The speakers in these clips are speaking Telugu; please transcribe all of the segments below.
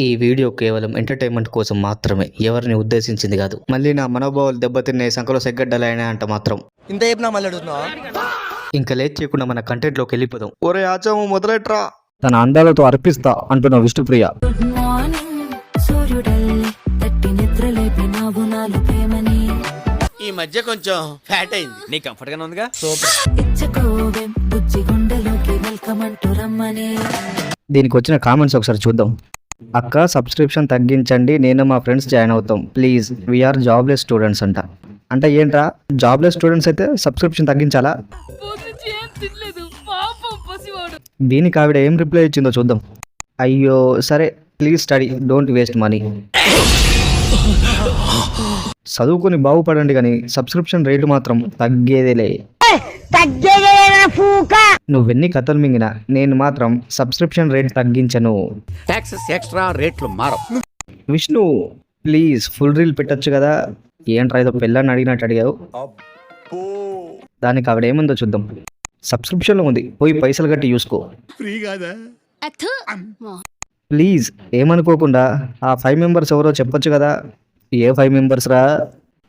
ఈ వీడియో కేవలం ఎంటర్టైన్మెంట్ కోసం మాత్రమే, ఎవరిని ఉద్దేశించింది కాదు. మళ్ళీ నా మనోభావాలు దెబ్బతిన్నాయి, సంకలో సెగ్గడ్డలైనా అంట మాత్రం ఇంత చెప్పినా మళ్ళీ అడుగుతున్నావా? ఇంకా లేట్ చేయకుండా మన కంటెంట్లోకి వెళ్ళిపోదాం. ఒరే ఆచాము మొదలెట్రా. తన అందాలతో అర్పిస్తా అంటున్న విష్ణుప్రియ. ఈ మధ్య కొంచెం ఫ్యాట్ అయింది. నీ కంఫర్ట్ గానే ఉందిగా? దీనికి వచ్చిన కామెంట్స్ ఒకసారి చూద్దాం. అక్క సబ్స్క్రిప్షన్ తగ్గించండి, నేను మా ఫ్రెండ్స్ జాయిన్ అవుతాం ప్లీజ్, వీఆర్ జాబ్లెస్ స్టూడెంట్స్ అంట. అంటే ఏంట్రా, జాబ్లెస్ స్టూడెంట్స్ అయితే సబ్స్క్రిప్షన్ తగ్గించాలా? దీనికి ఆవిడ ఏం రిప్లై ఇచ్చిందో చూద్దాం. అయ్యో సరే, please study, don't waste money. చదువుకొని బాగుపడండి కానీ సబ్స్క్రిప్షన్ రేటు మాత్రం తగ్గేదేలే. నువ్వెన్ని కథలు మింగినా నేను మాత్రం సబ్స్క్రిప్షన్ రేట్ తగ్గించను. టాక్సెస్ ఎక్స్ట్రా రేట్లు మారవు. విష్ణు ప్లీజ్ ఫుల్ రీల్ పెట్టచ్చు కదా. ఏంట్రా ఏదో పిల్లని అడిగినట్టు అడిగావు. దానికి ఆవిడ ఏముందో చూద్దాం. సబ్స్క్రిప్షన్లో ఉంది, పోయి పైసలు కట్టి చూసుకో. ప్లీజ్ ఏమనుకోకుండా ఆ 5 మెంబర్స్ ఎవరో చెప్పొచ్చు కదా. ఏ 5 మెంబర్స్ రా?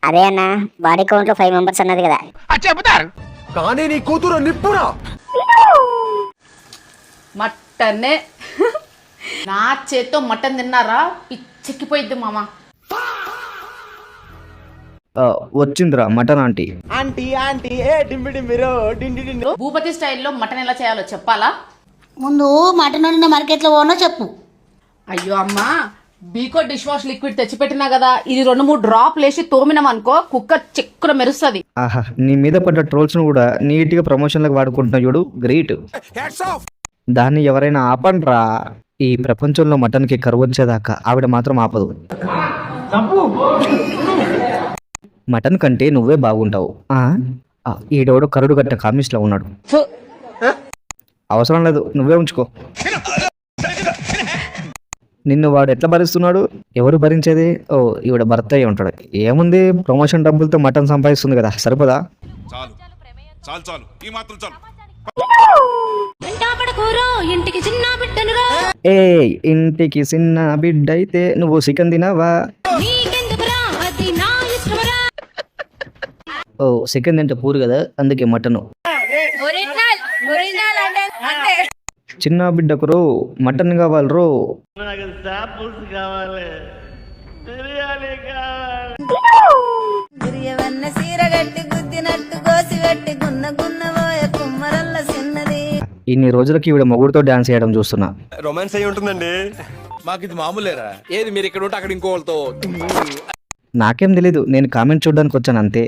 అదే అన్న, బాడీ కౌంట్ లో 5 మెంబర్స్ అన్నది కదా. చెబుతారు కానీ నీ కూతురు నిప్పురా. మటనే నా చేత్తో మటన్ తిన్నారా పిచ్చెక్కిపోయిద్ది మామ. వచ్చిందిరా మటన్ ఆంటీ. భూపతి స్టైల్లో మటన్ ఎలా చేయాలో చెప్పాలా? ముందు మటన్ వండిన మార్కెట్ లో పోనో చెప్పు. అయ్యో అమ్మా, బీకో డిష్ వాష్ లిక్విడ్ తెచ్చిపెట్టినా కదా, ఇది 2-3 డ్రాప్లు వేసి తోమినాం అనుకో, కుక్కర్ చిక్కున మెరుస్తుంది. ఆహా, నీ మీద పడ్డ ట్రోల్స్ ను కూడా నీట్ గా ప్రమోషన్లకు వాడుకుంటున్నా చూడు, గ్రేట్. దాన్ని ఎవరైనా ఆపండ్రా. ఈ ప్రపంచంలో మటన్ కి కరువు వచ్చేదాకా ఆవిడ మాత్రం ఆపదు. మటన్ కంటే నువ్వే బాగుంటావు. ఈడోడు కరుడు గట్ట కామిస్ లో ఉన్నాడు. అవసరం లేదు, నువ్వే ఉంచుకో. నిన్ను వాడు ఎట్లా భరిస్తున్నాడు? ఎవరు భరించేది? ఓ, ఈవిడ భర్త అయి ఉంటాడు. ఏముంది, ప్రమోషన్ డబ్బులతో మటన్ సంపాదిస్తుంది కదా, సరిపోదా? ఏ ఇంటికి చిన్న బిడ్డ అయితే నువ్వు చికెన్ తినవా? ఓ, చికెన్ తింటే పూరు కదా, అందుకే మటన్. చిన్న బిడ్డకు రో మటన్ కావాలి రో. ఇన్ని రోజులకి ఈవిడ మొగుడుతో డాన్స్ చేయడం చూస్తున్నా. రొమాన్స్ అయి ఉంటుందండి. మాకు ఇది మామూలేరా. ఏది మీరు ఇక్కడ ఉంటే అక్కడ ఇంకోళ్ళతో. నాకేం తెలీదు, నేను కామెంట్ చూడడానికి వచ్చాను అంతే.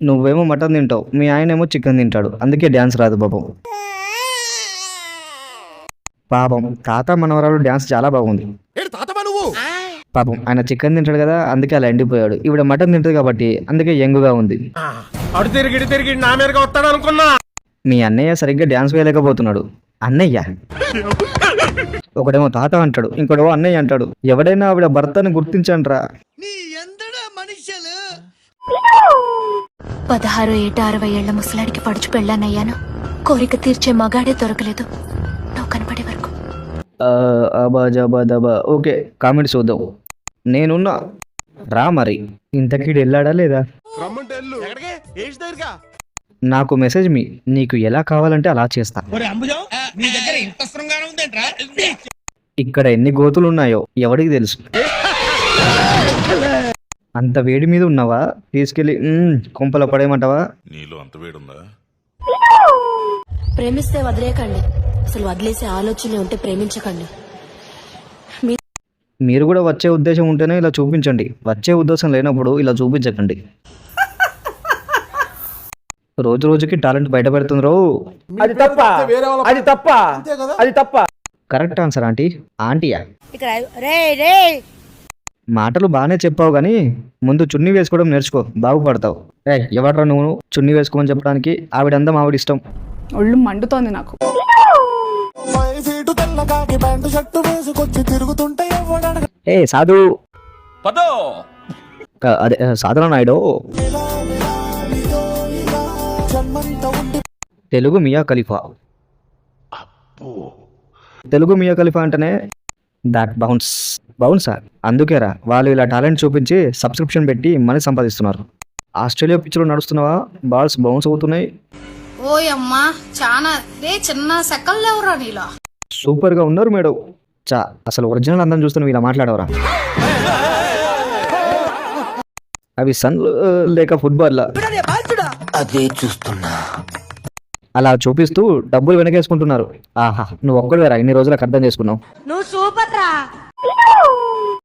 నువ్వేమో మటన్ తింటావు, మీ ఆయన ఏమో చికెన్ తింటాడు, అందుకే డాన్స్ రాదు పాపం. పాపం తాత మనవరాలు డాన్స్ చాలా బాగుంది. పాపం ఆయన చికెన్ తింటాడు కదా, అందుకే అలా ఎండిపోయాడు. ఈవిడ మటన్ తింటది కాబట్టి అందుకే యంగుగా ఉంది. మీ అన్నయ్య సరిగ్గా డాన్స్ వేయలేకపోతున్నాడు. అన్నయ్య ఒకడేమో తాత అంటాడు, ఇంకోడేమో అన్నయ్య అంటాడు. ఎవడైనా ఆవిడ భర్తని గుర్తించండ్రా. 16 ఏట 60 ఏళ్ల ముసలాడికి పడుచు పెళ్ళానయ్యాను. కోరిక తీర్చే మగాడే దొరకలేదు నువ్వు కనపడే వరకు. ఓకే, కామెంట్ చూద్దాం. నేనున్నా రా. మరి ఇంతకీడు వెళ్ళాడా లేదా? నాకు మెసేజ్ మీ, నీకు ఎలా కావాలంటే అలా చేస్తా. ఇక్కడ ఎన్ని గోతులు ఉన్నాయో ఎవడికి తెలుసు. అంత వేడి మీద ఉన్నావా? తీసుకెళ్లి కొంపలో పడేయమంటావా? నీలో అంత వేడుందా? ప్రేమిస్తే వదిలేకండి, అసలు వదిలేసే ఆలోచన ఉంటే ప్రేమించకండి. మీరు కూడా వచ్చే ఉద్దేశం ఉంటేనే ఇలా చూపించండి, వచ్చే ఉద్దేశం లేనప్పుడు ఇలా చూపించకండి. రోజు రోజుకి టాలెంట్ బయట పెడుతుండ్రో. అది తప్ప. Correct answer aunty. ఆంటీయా? మాటలు బాగానే చెప్పావు గానీ ముందు చున్నీ వేసుకోవడం నేర్చుకో, బాగుపడతావు. ఎవడ్రా నువ్వు చున్నీ వేసుకోమని చెప్పడానికి? ఆవిడందం ఆవిడ ఇష్టం. ఒళ్ళు మండుతోంది నాకు. ఏ సాధు, అదే సాధన నాయుడు. తెలుగు మియా ఖలీఫా. తెలుగు మియా ఖలీఫా అంటేనే దాట్ బౌన్స్. అవును సార్, అందుకేరా వాళ్ళు ఇలా టాలెంట్ చూపించి సబ్స్క్రిప్షన్ పెట్టి మనీ సంపాదిస్తున్నారు. ఆస్ట్రేలియా పిచ్లో నడుస్తున్నావా, బాల్స్ బౌన్స్ అవుతున్నాయి. ఓయమ్మా చాలా రే చిన్న సెకల్ లేవురా నీలా. సూపర్గా ఉన్నారు మేడం. అసలు ఒరిజినల్ అందం చూస్తున్న ఇలా మాట్లాడవరా? అవి సన్ లేక ఫుట్బాల్ అదే చూస్తున్నా. అలా చూపిస్తూ డబ్బులు వెనకేసుకుంటున్నారు. ఆహా, నువ్వు ఒక్కడివేరా ఇన్ని రోజులకు అర్థం చేసుకున్నావు.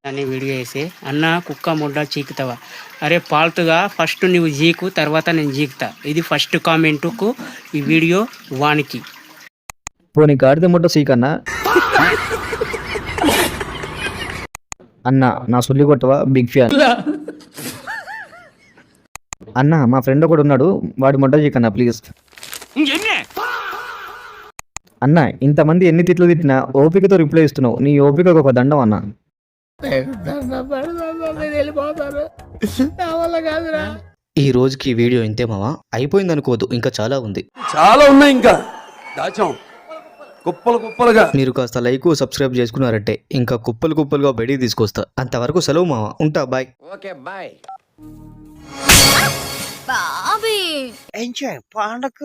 అని వీడియో వేసి అన్న కుక్క ముడ్డ చీకుతావా, అరే పాల్తుగా ఫస్ట్ నువ్వు చీకు తర్వాత నేను చీకుతా. ఇది ఫస్ట్ కామెంటుకు ఈ వీడియో వానికి. పోనీ గాడిద ముట్ట సీకన్నా అన్న నా సుల్లి కొట్టవా, బిగ్ ఫ్యాన్ అన్న. మా ఫ్రెండ్ ఒకడు ఉన్నాడు, వాడి ముడ్డ చీకన్నా ప్లీజ్ అన్న. ఇంతమంది ఎన్ని తిట్లు తిట్టినా ఓపికతో రిప్లై ఇస్తున్నావు, నీ ఓపికకు ఒక దండం అన్న. ఈ రోజుకి ఈ వీడియో ఇంతే మావా, అయిపోయింది అనుకోదు, ఇంకా చాలా ఉంది. చాలా ఉన్నాయి ఇంకా దాచాం కుప్పలు కుప్పలుగా. మీరు కాస్త లైక్ సబ్స్క్రైబ్ చేసుకున్నారంటే ఇంకా కుప్పలు కుప్పలుగా బయటికి తీసుకొస్తా. అంతవరకు సెలవు మావా, ఉంటా, bye. Okay bye. Bobby enjoy పండగ